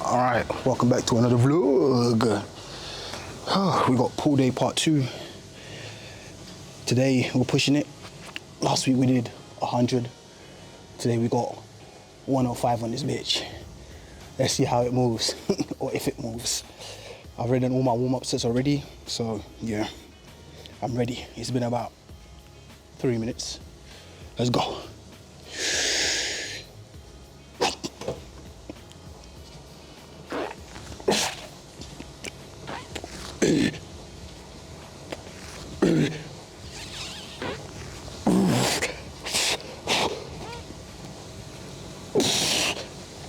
Alright, welcome back to another vlog. We got pool day part 2. Today we're pushing it. Last week we did 100. Today we got 105 on this bitch. Let's see how it moves, or if it moves. I've already done all my warm-up sets already, so yeah, I'm ready. It's been about 3 minutes. Let's go.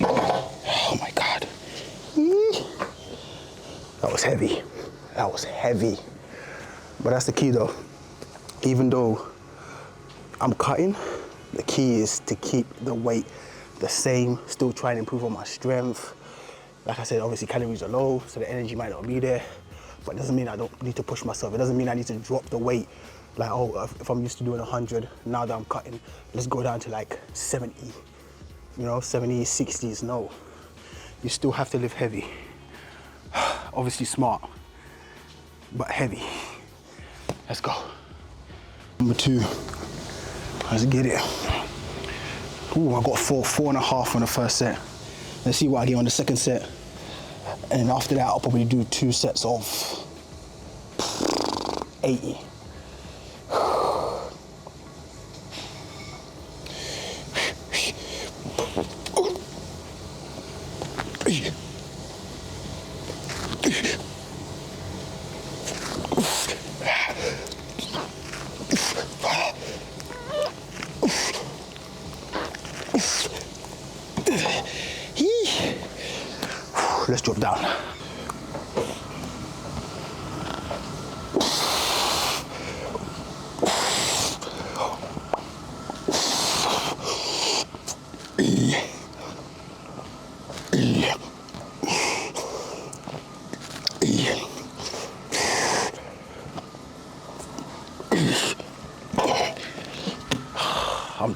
Oh my God. That was heavy. That was heavy. But that's the key though. Even though I'm cutting, the key is to keep the weight the same, still try and improve on my strength. Like I said, obviously calories are low, so the energy might not be there, but it doesn't mean I don't need to push myself. It doesn't mean I need to drop the weight. Like, oh, if I'm used to doing 100, now that I'm cutting, let's go down to like 70, you know, 70s, 60s, no. You still have to live heavy. Obviously smart, but heavy. Let's go. Number 2, let's get it. Ooh, I got 4.5 on the first set. Let's see what I get on the second set. And then after that, I'll probably do 2 sets of 80. Let's drop down.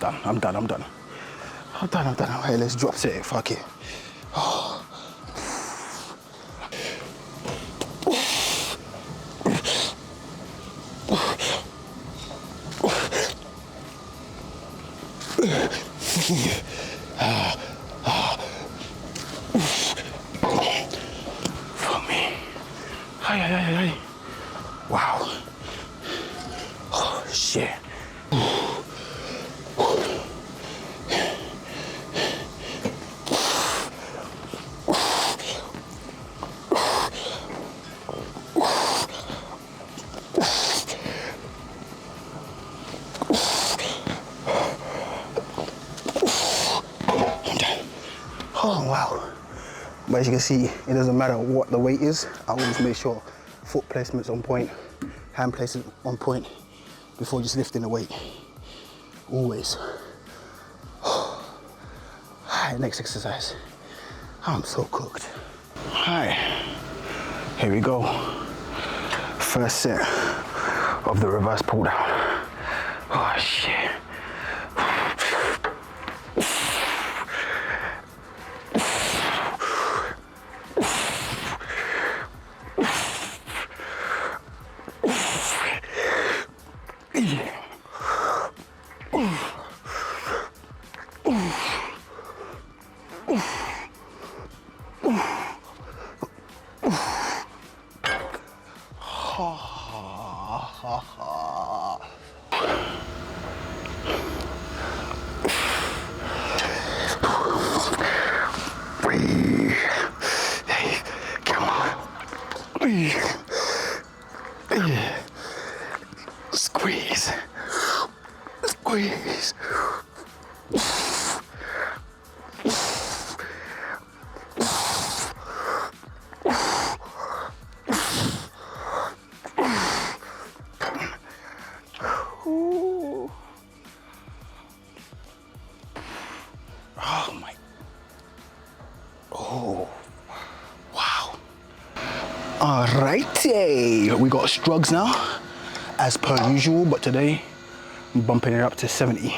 I'm done. Hey, let's drop set it, fuck it. Fuck me. Ay. Wow. Oh, shit. Oh wow. But as you can see, it doesn't matter what the weight is. I always make sure foot placement's on point, hand placement on point before just lifting the weight. Always. Alright, next exercise. I'm so cooked. Alright, here we go. First set of the reverse pull down. Oh shit. Squeeze. Ooh. Oh my. Oh. Wow. Alrighty. We got strugs now, as per usual, but today I'm bumping it up to 70.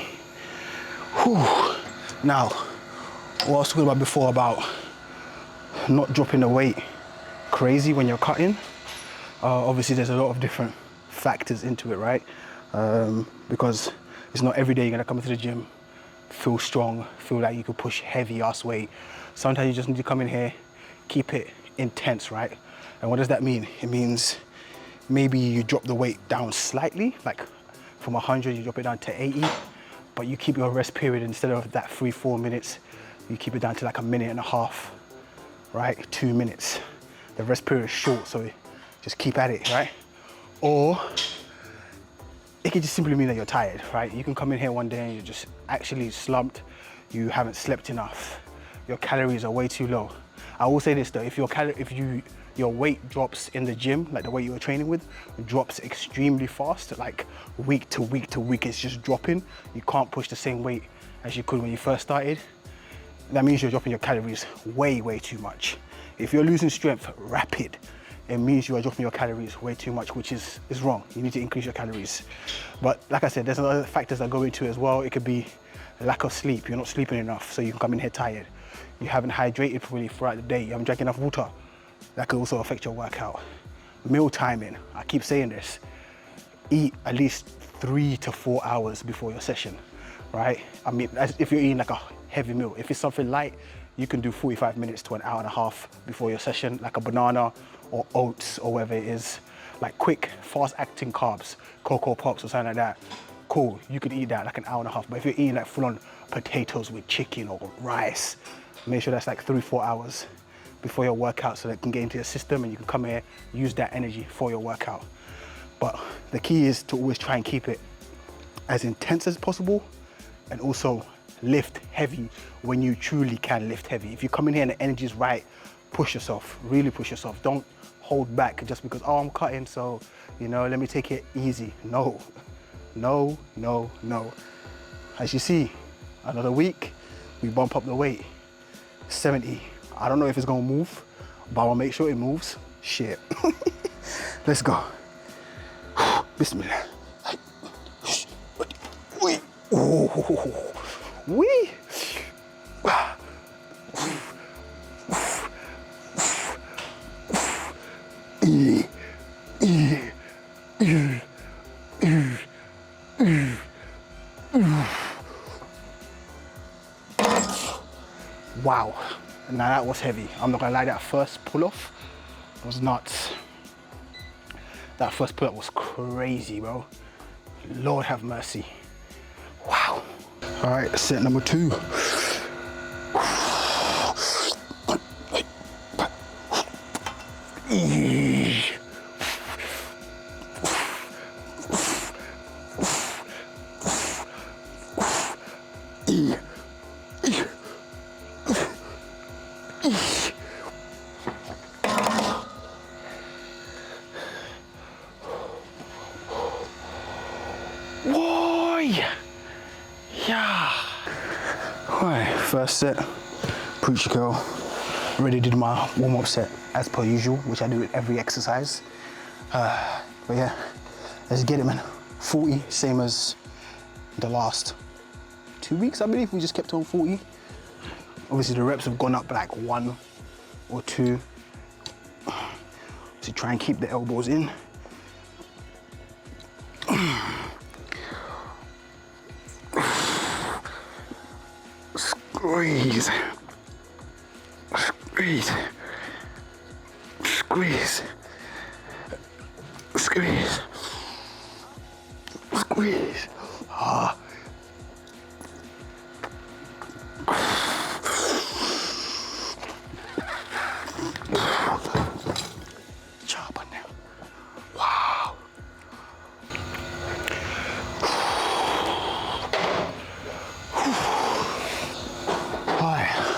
Whew. Now, what I was talking about before about not dropping the weight crazy when you're cutting. Obviously there's a lot of different factors into it, right? Because it's not every day you're gonna come into the gym, feel strong, feel like you can push heavy ass weight. Sometimes you just need to come in here, keep it intense, right? And what does that mean? It means maybe you drop the weight down slightly, like from 100 you drop it down to 80, but you keep your rest period, instead of that 3-4 minutes, you keep it down to like a minute and a half, right? 2 minutes. The rest period is short, so just keep at it, right? Or it could just simply mean that you're tired, right? You can come in here one day and you're just actually slumped, you haven't slept enough, your calories are way too low. I will say this though, if your weight drops in the gym, like the weight you were training with, drops extremely fast, like week to week to week, it's just dropping. You can't push the same weight as you could when you first started. That means you're dropping your calories way, way too much. If you're losing strength rapid, it means you are dropping your calories way too much, which is wrong. You need to increase your calories. But like I said, there's other factors that go into it as well. It could be lack of sleep. You're not sleeping enough, so you can come in here tired. You haven't hydrated fully throughout the day. You haven't drank enough water. That could also affect your workout. Meal timing, I keep saying this. Eat at least 3 to 4 hours before your session, right? I mean, if you're eating like a heavy meal. If it's something light, you can do 45 minutes to an hour and a half before your session, like a banana or oats or whatever it is. Like quick, fast-acting carbs, Cocoa Pops or something like that. Cool, you could eat that like an hour and a half. But if you're eating like full-on potatoes with chicken or rice, make sure that's like 3-4 hours before your workout, so that it can get into your system and you can come here, use that energy for your workout. But the key is to always try and keep it as intense as possible, and also lift heavy when you truly can lift heavy. If you come in here and the energy is right, push yourself, really push yourself. Don't hold back just because, oh, I'm cutting, so, you know, let me take it easy. No, no, no, no. As you see, another week, we bump up the weight, 70. I don't know if it's gonna move, but I'll make sure it moves. Shit. Let's go. Bismillah. Wee. Wee. Wow. Now that was heavy. I'm not gonna lie, that first pull-off was nuts. That first pull-up was crazy, bro. Lord have mercy. Wow. All right, set number 2. Yeah. All right, first set, preacher curl. Already did my warm-up set as per usual, which I do with every exercise. But yeah, let's get it, man. 40, same as the last 2 weeks, I believe. We just kept on 40. Obviously the reps have gone up like 1 or 2. So try and keep the elbows in. Squeeze, squeeze, squeeze, squeeze, squeeze. Ah. Chop on them. Wow.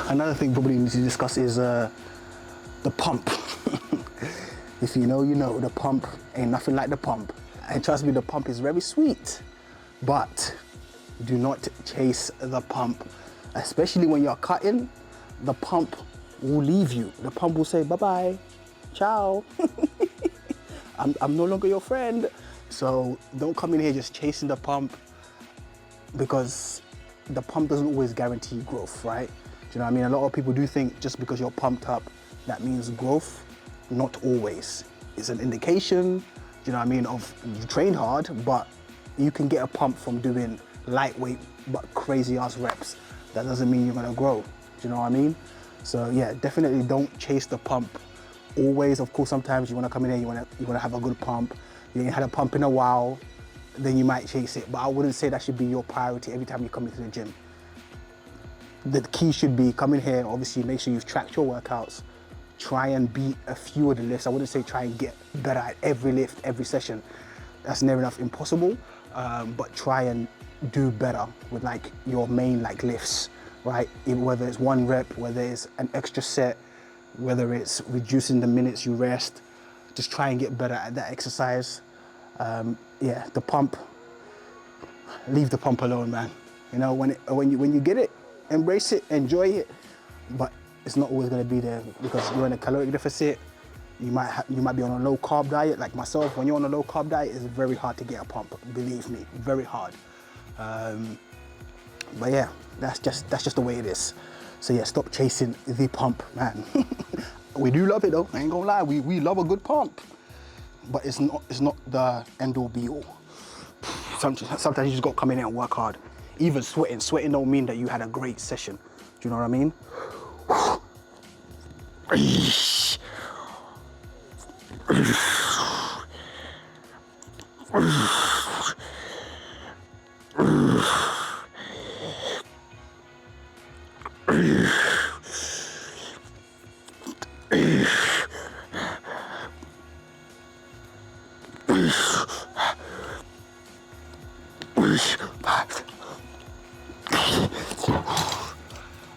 Another thing probably we need to discuss is the pump. If you know, you know. The pump ain't nothing like the pump. And trust me, the pump is very sweet. But do not chase the pump. Especially when you're cutting, the pump will leave you. The pump will say, bye-bye, ciao. I'm no longer your friend. So don't come in here just chasing the pump, because the pump doesn't always guarantee growth, right? Do you know what I mean? A lot of people do think just because you're pumped up, that means growth, not always. It's an indication, do you know what I mean, of you train hard, but you can get a pump from doing lightweight but crazy ass reps. That doesn't mean you're gonna grow, do you know what I mean? So yeah, definitely don't chase the pump always. Of course, sometimes you wanna come in here, you wanna have a good pump. You ain't had a pump in a while, then you might chase it. But I wouldn't say that should be your priority every time you come into the gym. The key should be come in here, obviously make sure you've tracked your workouts, try and beat a few of the lifts. I wouldn't say try and get better at every lift, every session. That's never enough impossible, but try and do better with like your main like lifts, right? Whether it's one rep, whether it's an extra set, whether it's reducing the minutes you rest, just try and get better at that exercise. Yeah, the pump, leave the pump alone, man. You know, when you get it, embrace it, enjoy it, but it's not always going to be there because you're in a caloric deficit. You might be on a low carb diet, like myself. When you're on a low carb diet, it's very hard to get a pump. Believe me, very hard. But yeah, that's just the way it is. So yeah, stop chasing the pump, man. We do love it though. I ain't gonna lie, we love a good pump, but it's not the end all be all. Sometimes you just got to come in here and work hard. Even sweating don't mean that you had a great session. Do you know what I mean?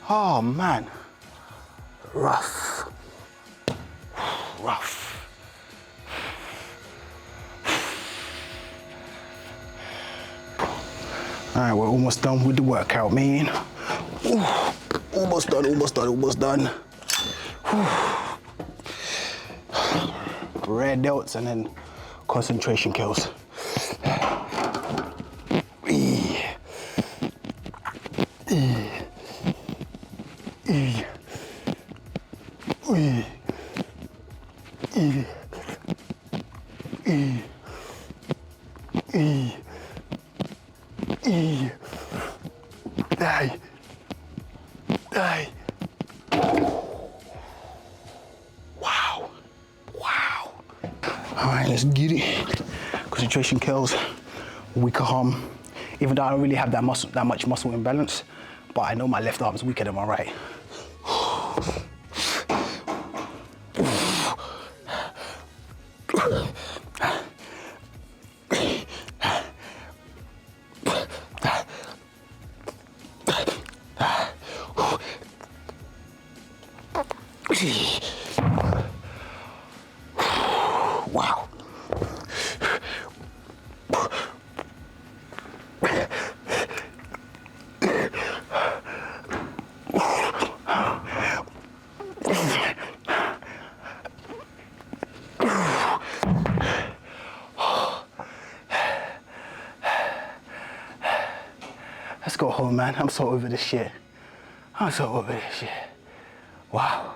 Oh man, rough. All right, we're almost done with the workout, man. Ooh, almost done. Red delts and then concentration kills. Wow. All right, let's get it. Concentration kills, weaker arm. Even though I don't really have that much muscle imbalance, but I know my left arm is weaker than my right. Wow. Let's go home, man. I'm so over this shit. Wow.